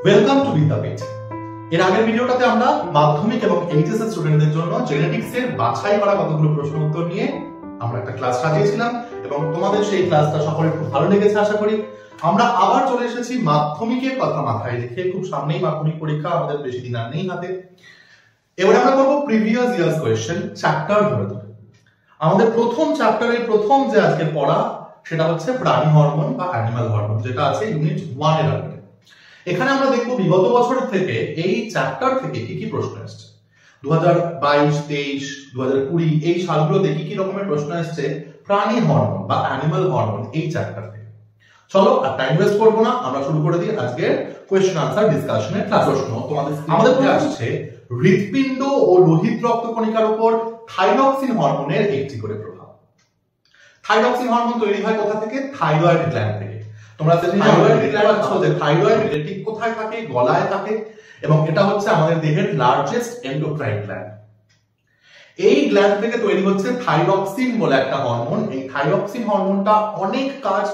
Welcome to বিদ্যাপীঠ। এর আগের ভিডিওটাতে আমরা মাধ্যমিক এবং এইচএস এর স্টুডেন্টদের জন্য জেনেটিক্স এর বাছাই করা কতগুলো প্রশ্ন উত্তর নিয়ে আমরা একটা ক্লাস সাজিয়েছিলাম এবং তোমাদের সেই ক্লাসটা সকলের খুব ভালো লেগেছে আশা করি। আমরা আবার চলে এসেছি মাধ্যমিকের কথা মাথায় রেখে, খুব সামনেই মাধ্যমিক পরীক্ষা, আমাদের বেশি দিন আর নেই হাতে। এবারে আমরা করব প্রিভিয়াস ইয়ার্স কোয়েশ্চেন চ্যাপ্টার ধরে ধরে। আমাদের প্রথম চ্যাপ্টারের প্রথম যে আজকে পড়া সেটা হচ্ছে প্রাণী হরমোন বা অ্যানিমাল হরমোন, যেটা আছে ইউনিট 1 এর আন্ডারে। এখানে আমরা দেখব বিগত বছর থেকে এই চ্যাপ্টার থেকে কি কি প্রশ্ন আসছে। 2022, 23, 2020 এই সালগুলোতে কি কি রকমের প্রশ্ন আসছে প্রাণী হরমোন বা অ্যানিমাল হরমোন এই চ্যাপ্টার থেকে। চলো আর টাইম ওয়েস্ট করব না, আমরা শুরু করে দিই আজকে কোয়েশ্চেন আনসার ডিসকাশনের ক্লাস। প্রশ্ন আমাদের পড়ে আসছে হৃৎপিণ্ড ও লোহিত রক্তকণিকার উপর থাইরক্সিন হরমোনের একটি করে প্রভাব। থাইরক্সিন হরমোন তৈরি হয় কোথা থেকে? থাইরয়েড গ্ল্যান্ড থেকে। তোমরা থাইরয়েড গ্ল্যান্ড পাচ্ছো যে থাইরয়েড ঠিক কোথায় থাকে? গলায় থাকে, এবং এটা হচ্ছে আমাদের দেহের লার্জেস্ট এন্ডোক্রাইন গ্ল্যান্ড। এই গ্ল্যান্ড থেকে তৈরি হচ্ছে থাইরক্সিন বলে একটা হরমোন। এই থাইরক্সিন হরমোনটা অনেক কাজ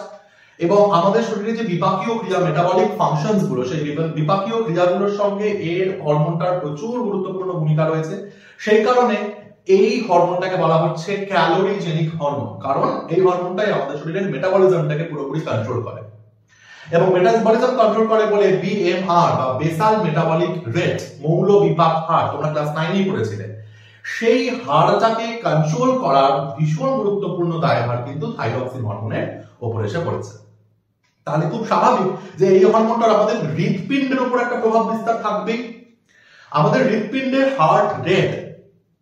এবং আমাদের শরীরে যে বিপাকীয় ক্রিয়া, মেটাবলিক ফাংশনস গুলো, সেই বিপাকীয় ক্রিয়াগুলোর সঙ্গে এর হরমোনটার প্রচুর গুরুত্বপূর্ণ ভূমিকা রয়েছে। সেই কারণে এই হরমোনটাকে বলা হচ্ছে ক্যালোরিজেনিক হরমোন, কারণ এই হরমোনটাই আমাদের শরীরের মেটাবলিজমটাকে পুরোপুরি কন্ট্রোল করে। এবং মেটাবলিজম কন্ট্রোল করে বলে বিএমআর বা বেসাল মেটাবলিক রেট, মৌল বিপাক হার, তোমরা ক্লাস 9 এ পড়েছিলে, সেই হারটাকে কন্ট্রোল করার ভীষণ গুরুত্বপূর্ণ দায়ভার কিন্তু থাইরক্সিন হরমোনের উপর এসে পড়েছে। তাহলে খুব স্বাভাবিক যে এই হরমোনটার আমাদের হৃৎপিণ্ডের উপর একটা প্রভাব বিস্তার থাকবেই। আমাদের হৃৎপিণ্ডের হার্ট রেট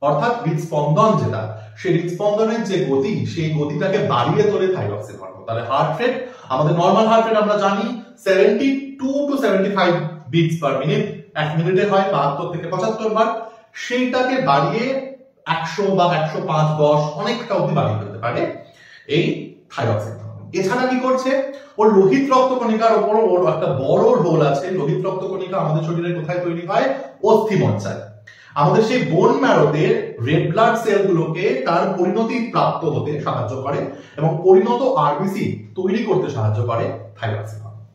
অর্থাৎ হৃদস্পন্দন যেটা, সেই হৃদস্পন্দনের যে গতি, সেই গতিটাকে বাড়িয়ে তোলে থাইরক্সিন হরমোন। তাহলে হার্ট রেট, আমাদের নরমাল হার্ট রেট আমরা জানি 72 to 75 বিটস পার মিনিট, এক মিনিটে হয় 72 থেকে 75 বার। সেইটাকে বাড়িয়ে 100 বা 105, 10 অনেকটা অবধি বাড়িয়ে ফেলতে পারে এই থাইরক্সিন হরমোন। এছাড়া কি করছে? ওর লোহিত রক্তকণিকার উপর ওর একটা বড় রোল আছে। লোহিত রক্তকণিকা আমাদের শরীরে কোথায় তৈরি হয়? অস্থিমজ্জায়। আমাদের সেই বোন ম্যারোতে রেড ব্লাড সেলগুলোকে তার পরিণতি প্রাপ্ত হতে সাহায্য করে এবং পরিণত আরবিসি তৈরি করতে সাহায্য করে থাইরক্সিন হরমোন।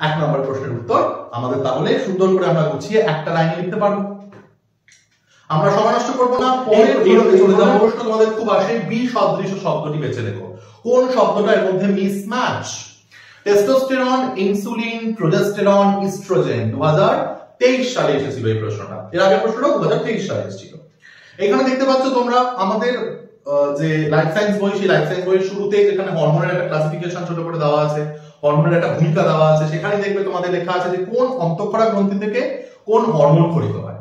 1 নম্বর প্রশ্নের উত্তর আমাদের তাহলে সুন্দর করে আমরা গুছিয়ে একটা লাইনে লিখতে পারবো। আমরা সময় নষ্ট করব না, পরের ভিডিওতে চলে যাব। প্রশ্ন তোমাদের খুব আসে, বি সদৃশ শব্দটি বেছে লেখো। কোন শব্দটা এর মধ্যে mismatch? Testosterone, insulin, progesterone, oestrogen. 2023 সালে এসেছিল এই প্রশ্নটা। এর আগের প্রশ্নটা 2023 সালে এসেছিল। এখানে দেখতে পাচ্ছ তোমরা আমাদের যে লাইফ সায়েন্স বই, সেই লাইফ সায়েন্স বইয়ের শুরুতেই যেখানে হরমোনের একটা ক্লাসিফিকেশন ছোট করে দেওয়া আছে, হরমোনের একটা ভূমিকা দেওয়া আছে, সেখানে দেখবে তোমাদের লেখা আছে যে কোন অন্তঃক্ষরা গ্রন্থি থেকে কোন হরমোন ক্ষরিত হয়।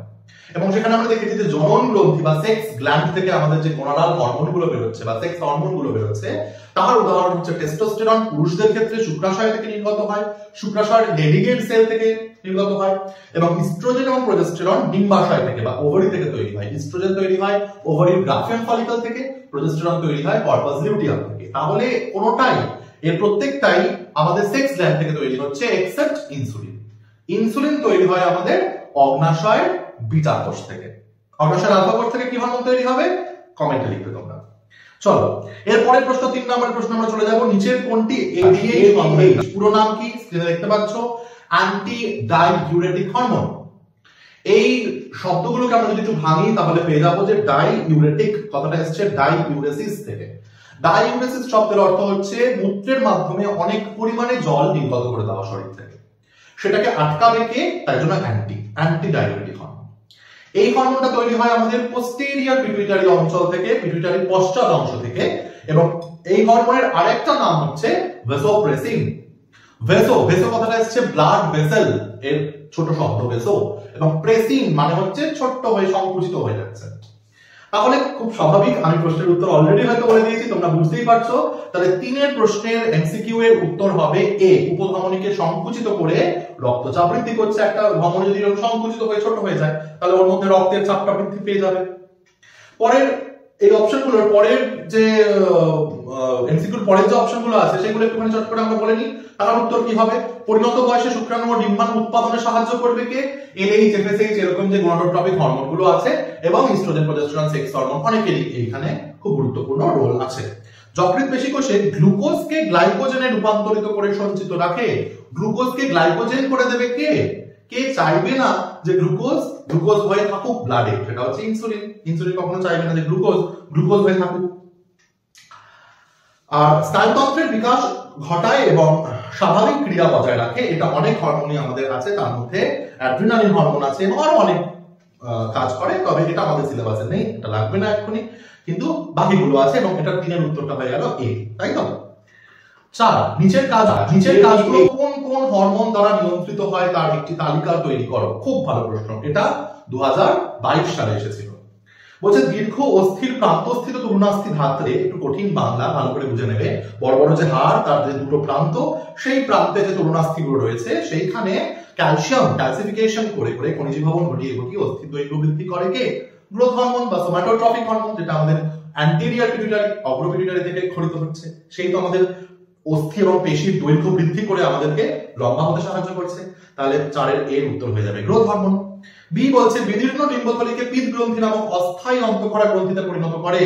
এবং সেখানে আমরা দেখেছি যে জনন গ্রন্থি বা সেক্স গ্ল্যান্ড থেকে আমাদের যে গোনাডাল হরমোনগুলো বের হচ্ছে বা সেক্স হরমোনগুলো বের হচ্ছে, তার উদাহরণ হচ্ছে টেস্টোস্টেরন পুরুষদের ক্ষেত্রে শুক্রাশয় থেকে নির্গত হয়, শুক্রাশয়ের ডেডিকেট সেল থেকে নির্গত হয়, এবং ইস্ট্রোজেন এবং প্রোজেস্টেরন ডিম্বাশয় থেকে বা ওভারি থেকে তৈরি হয়। ইস্ট্রোজেন তৈরি হয় ওভারির গ্রাফিয়ান ফলিকল থেকে, প্রোজেস্টেরন তৈরি হয় কর্পাস লিউটিয়াম থেকে। তাহলে কোনটাই, এর প্রত্যেকটাই আমাদের সেক্স গ্ল্যান্ড থেকে তৈরি হচ্ছে এক্সেপ্ট ইনসুলিন। ইনসুলিন তৈরি হয় আমাদের অগ্নাশয়ের বিটা কোষ থেকে। অগ্নাশয়ের আলফা কোষ থেকে কি হরমোন তৈরি হবে? কমেন্টে লিখবে তোমরা। চলো এর পরের প্রশ্ন, 3 নম্বরের প্রশ্ন আমরা চলে যাব। নিচের কোনটি এডিএইচ পুরো নাম কি? স্ক্রিনে দেখতে পাচ্ছ, অ্যান্টি ডাইইউরেটিক হরমোন। এই শব্দগুলোকে আমরা যদি একটু ভাঙি তাহলে পেয়ে যাবো যে ডাইইউরেটিক কথাটা এসেছে ডাইইউরেসিস থেকে। ডাইইউরেসিস শব্দের অর্থ হচ্ছে মূত্রের মাধ্যমে অনেক পরিমাণে জল নির্গত করে দেওয়া শরীর থেকে, সেটাকে আটকাবে কে? তাই জন্য অ্যান্টি ডাইইউরেটিক হরমোন। এই হরমোনটা তৈরি হয় আমাদের পোস্টেরিয়র পিটুইটারি অঞ্চল থেকে, পিটুইটারির পশ্চাৎ অংশ থেকে, এবং এই হরমোনের আরেকটা নাম হচ্ছে ভেসোপ্রেসিন। ভেসো কথাটা এসেছে ব্লাড ভেসেল এর ছোট শব্দ ভেসো, এবং প্রেসিন মানে হচ্ছে ছোট্ট হয়ে সংকুচিত হয়ে যাচ্ছে। তাহলে খুব স্বাভাবিক, আমি প্রশ্নের উত্তর অলরেডি হয়তো বলে দিয়েছি, তোমরা বুঝতেই পারছো। তাহলে 3 এর প্রশ্নের এমসিকিউ এর উত্তর হবে এ। উপধমনীকে সংকুচিত করে রক্তচাপ বৃদ্ধি করছে। একটা ধমনী যদি সংকুচিত হয়ে ছোট হয়ে যায় তাহলে ওর মধ্যে রক্তের চাপটা বৃদ্ধি পেয়ে যাবে। পরের এই অপশনগুলোর পরের যে এমসিকিউর পরের যে অপশনগুলো আছে সেগুলো একটুখানি চট করে আমরা বলে নিই। তার উত্তর কি হবে? পরিণত বয়সে শুক্রাণু ও ডিম্বাণু উৎপাদনে সাহায্য করবে কে? এলএইচ, এফএসএইচ এরকম যে গোনাডোট্রপিক হরমোনগুলো আছে, এবং ইস্ট্রোজেন, প্রোজেস্টেরন, সেক্স হরমোন অনেকেরই এইখানে খুব গুরুত্বপূর্ণ রোল আছে। যকৃৎ পেশী কোষে গ্লুকোজকে গ্লাইকোজেনে রূপান্তরিত করে সঞ্চিত রাখে। গ্লুকোজকে গ্লাইকোজেন করে দেবে কে? কে চাইবে না যে গ্লুকোজ হয়ে থাকুক ব্লাডে, সেটা হচ্ছে ইনসুলিন কখনো চাইবে না যে গ্লুকোজ হয়ে থাকুক। আর স্নায়ুতন্ত্রের বিকাশ ঘটায় এবং স্বাভাবিক ক্রিয়া বজায় রাখে, এটা অনেক হরমোনই আমাদের আছে, তার মধ্যে অ্যাড্রিনালিন হরমোন আছে এবং আরো অনেক কাজ করে, তবে এটা আমাদের সিলেবাসে নেই, এটা লাগবে না এক্ষুনি, কিন্তু বাকিগুলো আছে এবং এটা 3 এর উত্তরটা হয়ে গেল এ, তাই তো? 4 নিচের কাজগুলো কোন কোন হরমোন দ্বারা নিয়ন্ত্রিত হয় তার একটি তালিকা তৈরি করো। খুব ভালো প্রশ্ন, এটা 2022 সালে এসেছিল। বলছে দীর্ঘ অস্থির প্রান্তস্থিত তরুণাস্থি ধাত্রে, একটু কঠিন বাংলা, ভালো করে বুঝে নেবে, বড় বড় যে হাড় তার যে দুটো প্রান্ত, সেই প্রান্তে যে তরুণাস্থিগুলো রয়েছে সেইখানে ক্যালসিফিকেশন করে করে খনিজ ভবন ঘটিয়ে অস্থির দৈর্ঘ্য বৃদ্ধি করে কে? গ্রোথ হরমোন বা সোমাটোট্রপিক হরমোন, যেটা আমাদের অ্যান্টেরিয়র পিটুইটারি অগ্র পিটুইটারি থেকে খরিত হচ্ছে, সেই তো আমাদের অস্থি এবং পেশির দৈর্ঘ্য বৃদ্ধি করে আমাদেরকে লম্বা হতে সাহায্য করছে। তাহলে 4 এর উত্তর হয়ে যাবে গ্রোথ হরমোন। বি বলছে বিদীর্ণ ডিম্বথলিকে পিত্ত গ্রন্থি নামক অস্থায়ী অন্তঃক্ষরা গ্রন্থিতে পরিণত করে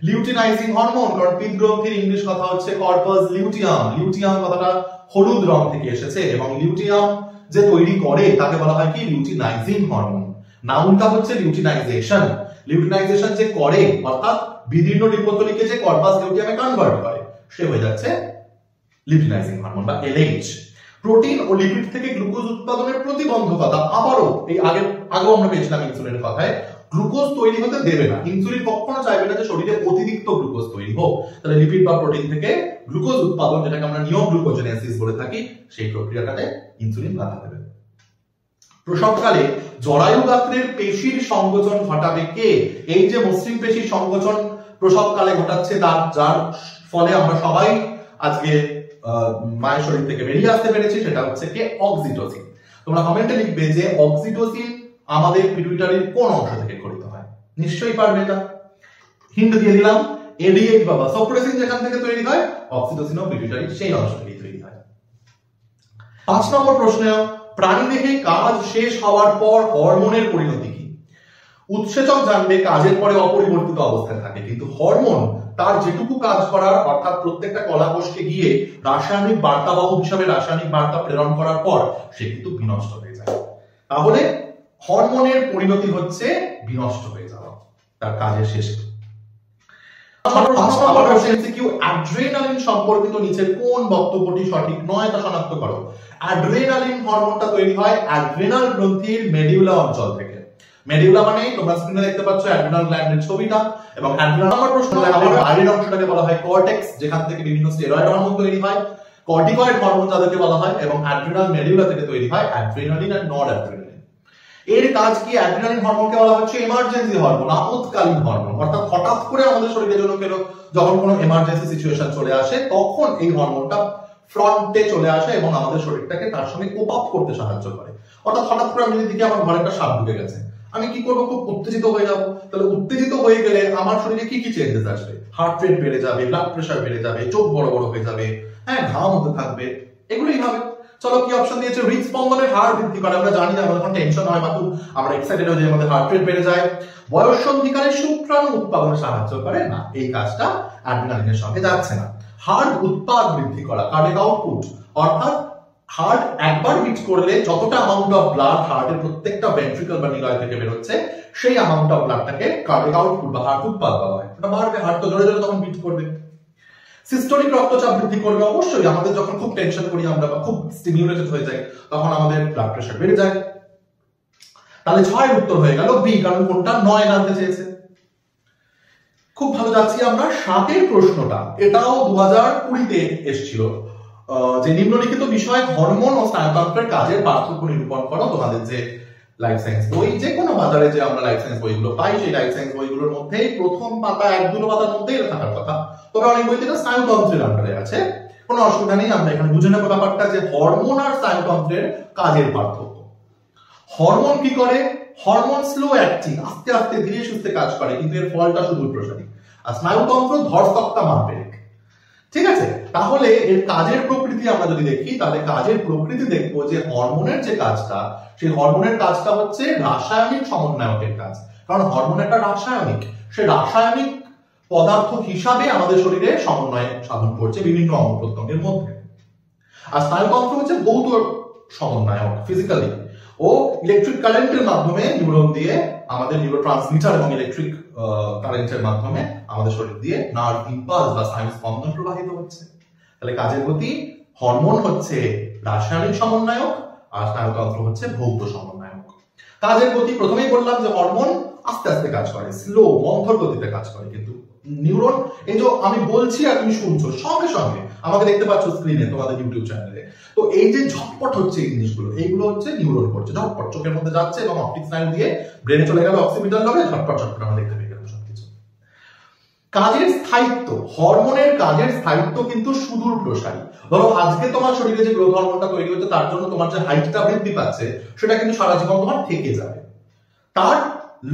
লিউটিনাইজিং হরমোন, কারণ পিত্ত গ্রন্থির ইংলিশ কথা হচ্ছে কর্পাস লিউটিয়াম। লিউটিয়াম কথাটা হলুদ রং থেকে এসেছে এবং লিউটিয়াম যে তৈরি করে তাকে বলা হয় কি? Luteinising hormone. নাউনটা হচ্ছে লিউটিনাইজেশন। লিউটিনাইজেশন যে করে, অর্থাৎ বিদীর্ণ ডিম্বথলিকে যে কর্পাস লিউটিয়ামে কনভার্ট করে, সে হয়ে যাচ্ছে লিউটিনাইজিং হরমোন বা এলএইচ। প্রোটিন ও লিপিড থেকে গ্লুকোজ উৎপাদনের প্রতিবন্ধকতা, আবারও এই আগেও আমরা পেয়েছিলাম ইনসুলিনের কথায়, গ্লুকোজ তৈরি হতে দেবে না। ইনসুলিন কখনো চাইবে না যে শরীরে অতিরিক্ত গ্লুকোজ তৈরি হোক, তাহলে লিপিড বা প্রোটিন থেকে গ্লুকোজ উৎপাদন, যেটাকে আমরা নিওগ্লুকোজেনেসিস বলে থাকি, সেই প্রক্রিয়াটাতে ইনসুলিন বাধা দেবে। প্রসবকালে জরায়ু গাত্রের পেশির সংকোচন ঘটাবে কে? এই যে মসৃণ পেশির সংকোচন প্রসবকালে ঘটাচ্ছে, যার ফলে আমরা সবাই আজকে মায়ের শরীর থেকে বেরিয়ে আসতে পেরেছি, সেটা হচ্ছে কে? অক্সিটোসিন। তোমরা কমেন্টে লিখবে যে অক্সিটোসিন আমাদের পিটুইটারির কোন অংশ থেকে খরিত হয়? নিশ্চয়ই পারবে এটা। হিন্ট দিয়ে দিলাম, এডিএইচ বা ভাসোপ্রেসিন যেখান থেকে তৈরি হয়, অক্সিটোসিনও পিটুইটারির সেই অংশ থেকে তৈরি হয়। 5 নম্বর প্রশ্ন, প্রাণীদেহে কাজ শেষ হওয়ার পর হরমোনের পরিণতি কি? উৎসেচক জানবে কাজের পরে অপরিবর্তিত অবস্থায় থাকে, কিন্তু হরমোন তার যেটুকু কাজ করার, অর্থাৎ প্রত্যেকটা কলাকোষকে গিয়ে রাসায়নিক বার্তাবাহক হিসাবে রাসায়নিক বার্তা প্রেরণ করার পর সে কিন্তু বিনষ্ট হয়ে যায়। তাহলে হরমোনের পরিণতি হচ্ছে বিনষ্ট হয়ে যাওয়া তার কাজের শেষে। অ্যাড্রেনালিন সম্পর্কিত নিচের কোন বক্তব্যটি সঠিক নয় তা শনাক্ত করো। অ্যাড্রেনালিন হরমোনটা তৈরি হয় অ্যাড্রেনাল গ্রন্থির মেডিউলা অঞ্চল থেকে। মেডিউলা মানে তোমরা স্ক্রিনে দেখতে পাচ্ছ অ্যাড্রেনাল গ্ল্যান্ডের ছবিটা, এবং অ্যাড্রেনাল আমার প্রশ্ন বাইরের অংশটাকে বলা হয় কর্টেক্স, যেখান থেকে বিভিন্ন স্টেরয়েড হরমোন তৈরি হয়, কর্টিকয়েড হরমোন যাদেরকে বলা হয়, এবং অ্যাড্রেনাল মেডিউলা থেকে তৈরি হয় অ্যাড্রেনালিন আর নর অ্যাড্রেনালিন। এর কাজ কি? অ্যাড্রেনালিন হরমোনকে বলা হচ্ছে এমার্জেন্সি হরমোন, আপৎকালীন হরমোন, অর্থাৎ হঠাৎ করে আমাদের শরীরে যখন কোনো এমার্জেন্সি সিচুয়েশন চলে আসে, তখন এই হরমোনটা ফ্রন্টে চলে আসে এবং আমাদের শরীরটাকে তার সঙ্গে কোপ আপ করতে সাহায্য করে। অর্থাৎ হঠাৎ করে আমি যদি দেখি আমার ঘরে একটা সাপ ঢুকে গেছে, আমি কি করবো? খুব উত্তেজিত হয়ে যাবো। তাহলে উত্তেজিত হয়ে গেলে আমার শরীরে কি কি চেঞ্জেস আসবে? হার্ট রেট বেড়ে যাবে, ব্লাড প্রেশার বেড়ে যাবে, চোখ বড় বড় হয়ে যাবে, হ্যাঁ, ঘাম হতে থাকবে, এগুলোই হবে। চলো, কি অপশন দিয়েছে? হৃদস্পন্দনের হার বৃদ্ধি করে। আমরা জানি যে আমাদের যখন টেনশন হয় বা খুব আমরা এক্সাইটেড হয়ে যাই, আমাদের হার্ট রেট বেড়ে যায়। বয়ঃসন্ধিকালে শুক্রাণু উৎপাদনে সাহায্য করে না, এই কাজটা অ্যাড্রেনালিনের সঙ্গে যাচ্ছে না। হার্ট উৎপাদ বৃদ্ধি করা, কার্ডিয়াক আউটপুট, অর্থাৎ হার্ট একবার বিট করলে যতটা অ্যামাউন্ট অফ ব্লাড হার্টের প্রত্যেকটা ভেন্ট্রিকল বা নিলয় থেকে বের হচ্ছে, সেই অ্যামাউন্ট অফ ব্লাডটাকে কার্ডিয়াক আউটপুট বা হার্ট উৎপাদ বলা হয়। এটা বাড়বে, হার্ট তো জোরে জোরে তখন বিট করবে। সিস্টোলিক রক্তচাপ বৃদ্ধি করবে, অবশ্যই আমাদের যখন খুব টেনশন করি আমরা বা খুব স্টিমিউলেটেড হয়ে যায়, তখন আমাদের ব্লাড প্রেশার বেড়ে যায়। তাহলে 6 উত্তর হয়ে গেল বি, কারণ কোনটা 9 জানতে চেয়েছে। খুব ভালো যাচ্ছি আমরা। 7 প্রশ্নটা, এটাও 2020-তে এসেছিল, যে নিম্নলিখিত বিষয় হরমোন ও স্নায়ুতন্ত্রের কাজের পার্থক্য নিরূপণ করো। তোমাদের যে লাইফ সায়েন্স বই, যে কোনো বাজারে যে আমরা লাইফ সায়েন্স বইগুলো পাই, সেই লাইফ সায়েন্স বইগুলোর মধ্যে প্রথম পাতা 1-2 পাতার মধ্যেই এটা থাকার কথা, তবে অনেক বইতে এটা স্নায়ুতন্ত্রের আন্ডারে আছে, কোনো অসুবিধা নেই। আমরা এখানে বুঝে নেব ব্যাপারটা যে হরমোন আর স্নায়ুতন্ত্রের কাজের পার্থক্য। হরমোন কি করে? হরমোন স্লো অ্যাক্টিং, আস্তে আস্তে ধীরে সুস্থে কাজ করে, কিন্তু এর ফলটা সুদূরপ্রসারী। আর স্নায়ুতন্ত্র ধরতক্তা মাপে। ঠিক আছে, তাহলে এর কাজের প্রকৃতি আমরা যদি দেখি, তাহলে কাজের প্রকৃতি দেখবো যে হরমোনের যে কাজটা, সেই হরমোনের কাজটা হচ্ছে রাসায়নিক সমন্বয়কের কাজ। কারণ হরমোন একটা রাসায়নিক, সে রাসায়নিক পদার্থ হিসাবে আমাদের শরীরে সমন্বয় সাধন করছে বিভিন্ন অঙ্গ প্রত্যঙ্গের মধ্যে। আর স্নায়ুতন্ত্র হচ্ছে ভৌত সমন্বয়ক, ফিজিক্যালি। ও ইলেকট্রিক কারেন্টের মাধ্যমে নিউরন দিয়ে আমাদের নিউরোট্রান্সমিটার এবং ইলেকট্রিক কারেন্টের মাধ্যমে আমাদের শরীর দিয়ে নার্ভ ইম্পালস বা স্নায়ু স্পন্দন প্রবাহিত হচ্ছে। তাহলে কাজের গতি, হরমোন হচ্ছে রাসায়নিক সমন্বয়ক আর স্নায়ুতন্ত্র হচ্ছে ভৌত সমন্বয়ক। কাজের গতি প্রথমেই বললাম যে হরমোন আস্তে আস্তে কাজ করে, স্লো মন্থর গতিতে কাজ করে, কিন্তু নিউরন এই যে আমি বলছি আর তুমি শুনছো সঙ্গে সঙ্গে আমাকে দেখতে পাচ্ছ স্ক্রিনে তোমাদের ইউটিউব চ্যানেলে, তো এই যে ঝটপট হচ্ছে এই জিনিসগুলো, এইগুলো হচ্ছে নিউরন করছে ঝটপট, চোখের মধ্যে যাচ্ছে এবং অপটিক স্নায়ু দিয়ে ব্রেনে চলে গেল অক্সিপিটাল লবে, ঝটপট ঝটপট আমরা দেখতে পেয়ে গেলাম সবকিছু। কাজের স্থায়িত্ব, হরমোনের কাজের স্থায়িত্ব কিন্তু সুদূর প্রসারী। ধরো আজকে তোমার শরীরে যে গ্রোথ হরমোনটা তৈরি হচ্ছে তার জন্য তোমার যে হাইটটা বৃদ্ধি পাচ্ছে সেটা কিন্তু সারা জীবন তোমার থেকে যাবে, তার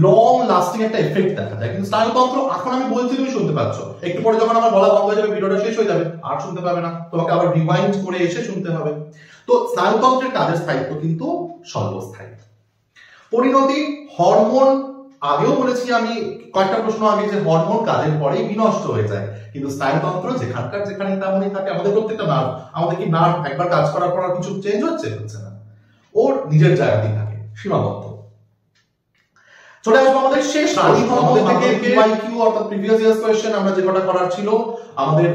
লং লাস্টিং একটা এফেক্ট দেখা যায়। কিন্তু স্নায়ুতন্ত্র এখন আমি বলছি তুমি শুনতে পাচ্ছ, একটু পরে যখন আমার বলা বন্ধ হয়ে যাবে ভিডিওটা শেষ হয়ে যাবে আর শুনতে পাবে না, তোমাকে আবার রিওয়াইন্ড করে এসে শুনতে হবে। তো স্নায়ুতন্ত্রের কাজের স্থায়িত্ব কিন্তু স্বল্পস্থায়ী। পরিণতি, হরমোন আগেও বলেছি আমি কয়েকটা প্রশ্ন আগে যে হরমোন কাজের পরেই বিনষ্ট হয়ে যায়, কিন্তু স্নায়ুতন্ত্র যেখানকার যেখানে তেমনই থাকে। আমাদের প্রত্যেকটা নার্ভ, আমাদের কি নার্ভ একবার কাজ করার পর কিছু চেঞ্জ হচ্ছে? হচ্ছে না, ওর নিজের জায়গাতেই থাকে, সীমাবদ্ধ। চলে আসবো আমাদের শেষ আমাদের থেকে পিওয়াইকিউ অর্থাৎ প্রিভিয়াস ইয়ার্স কোশ্চেন আমরা যে কটা করার ছিল আমাদের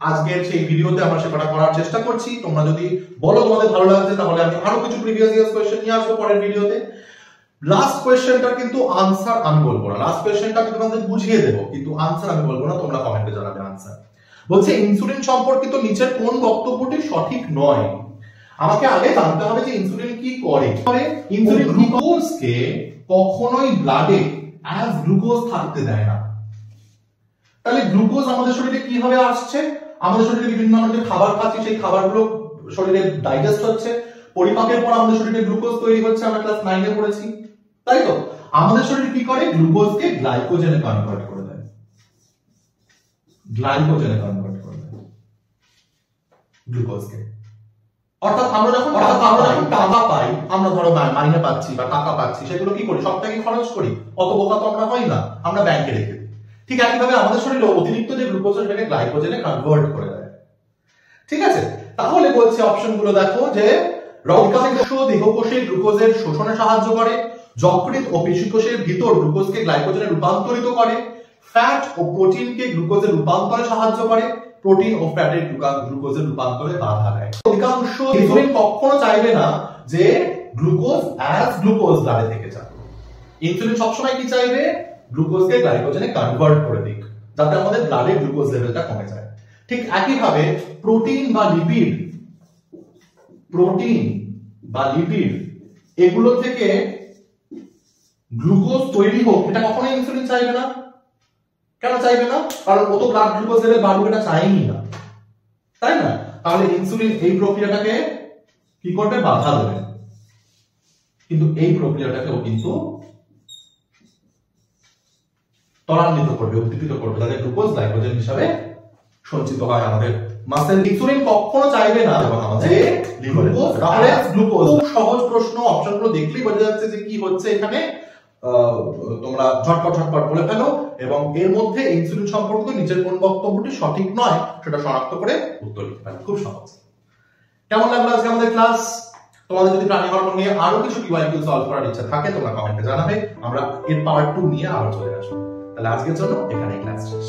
আজকের সেই ভিডিওতে আমরা সেটা করার চেষ্টা করছি। তোমরা যদি বলো তোমাদের ভালো লাগছে তাহলে আমি আরো কিছু প্রিভিয়াস ইয়ার্স কোশ্চেন নিয়ে আসবো পরের ভিডিওতে। লাস্ট কোশ্চেনটা কিন্তু আনসার আমি বলবো না, লাস্ট কোশ্চেনটা আমি তোমাদের বুঝিয়ে দেবো, কিন্তু আনসার আমি বলবো না, তোমরা কমেন্টে জানাবে আনসার। বলছে ইনসুলিন সম্পর্কিত নিচের কোন বক্তব্যটি সঠিক নয়? আমাকে আগে জানতে হবে যে ইনসুলিন কি করে। ইনসুলিন গ্লুকোজকে কখনোই ব্লাডে অ্যাজ গ্লুকোজ থাকতে দেয় না। তাহলে গ্লুকোজ আমাদের শরীরে কিভাবে আসছে? আমাদের শরীরে বিভিন্ন ধরনের খাবার খাচ্ছি, সেই খাবারগুলো শরীরে ডাইজেস্ট হচ্ছে, পরিপাকের পর আমাদের শরীরে গ্লুকোজ তৈরি হচ্ছে, আমরা ক্লাস 9 এ পড়েছি, তাই তো? আমাদের শরীর কি করে? গ্লুকোজকে গ্লাইকোজেনে কনভার্ট করে দেয়, গ্লাইকোজেনে কনভার্ট করে দেয় গ্লুকোজকে। অর্থাৎ আমরা যখন টাকা পাই, আমরা ধরো মাইনে পাচ্ছি বা টাকা পাচ্ছি, সেগুলো কি করি? সবটাকে খরচ করি, অত বোকা তো আমরা হই না, আমরা ব্যাংকে রেখে দিই। ঠিক একইভাবে আমাদের শরীরে অতিরিক্ত যে গ্লুকোজ সেটাকে গ্লাইকোজেনে কনভার্ট করে দেয়। ঠিক আছে, তাহলে বলছে অপশনগুলো দেখো যে রক্তাংশ দেহকোষে গ্লুকোজের শোষণে সাহায্য করে, যকৃৎ ও পেশিকোষের ভিতর গ্লুকোজকে গ্লাইকোজেনে রূপান্তরিত করে, ফ্যাট ও প্রোটিনকে গ্লুকোজে রূপান্তরে সাহায্য করে, প্রোটিন ও ফ্যাটের গ্লুকোজের রূপান্তরে বাধা দেয়। অধিকাংশ ইনসুলিন কখনো চাইবে না যে গ্লুকোজ অ্যাজ গ্লুকোজ ব্লাডে থেকে যাক। ইনসুলিন সবসময় কি চাইবে? গ্লুকোজকে গ্লাইকোজেনে কনভার্ট করে দিক, যাতে আমাদের ব্লাডে গ্লুকোজ লেভেলটা কমে যায়। ঠিক একইভাবে প্রোটিন বা লিপিড এগুলো থেকে গ্লুকোজ তৈরি হোক, এটা কখনোই ইনসুলিন চাইবে না। কেন চাইবে না? কারণ ও তো ব্লাড গ্লুকোজ লেভেল বাড়ুক এটা চাইনি না, তাই না? তাহলে ইনসুলিন এই প্রক্রিয়াটাকে কি করবে? বাধা দেবে। কিন্তু এই প্রক্রিয়াটাকেও কিন্তু ত্বরান্বিত করবে, উদ্দীপিত করবে, যাতে গ্লুকোজ গ্লাইকোজেন হিসাবে সঞ্চিত হয় আমাদের মাসেল। ইনসুলিন কখনো চাইবে না যে গ্লুকোজ। সহজ প্রশ্ন, অপশনগুলো দেখলেই বোঝা যাচ্ছে যে কি হচ্ছে এখানে। তোমরা ঝটপট বলে ফেলো এবং এর মধ্যে ইনসুলিন সম্পর্কিত নিচের কোন বক্তব্যটি সঠিক নয় সেটা শনাক্ত করে উত্তর লিখতে ফেলো। খুব সহজ। কেমন লাগলো আজকে আমাদের ক্লাস? তোমাদের যদি প্রাণী হরমোন নিয়ে আরো কিছু পিওয়াইকিউ সলভ করার ইচ্ছা থাকে তোমরা কমেন্টে জানাবে, আমরা এর পার্ট 2 নিয়ে আরো চলে আসবো। তাহলে আজকের জন্য এখানেই ক্লাস শেষ।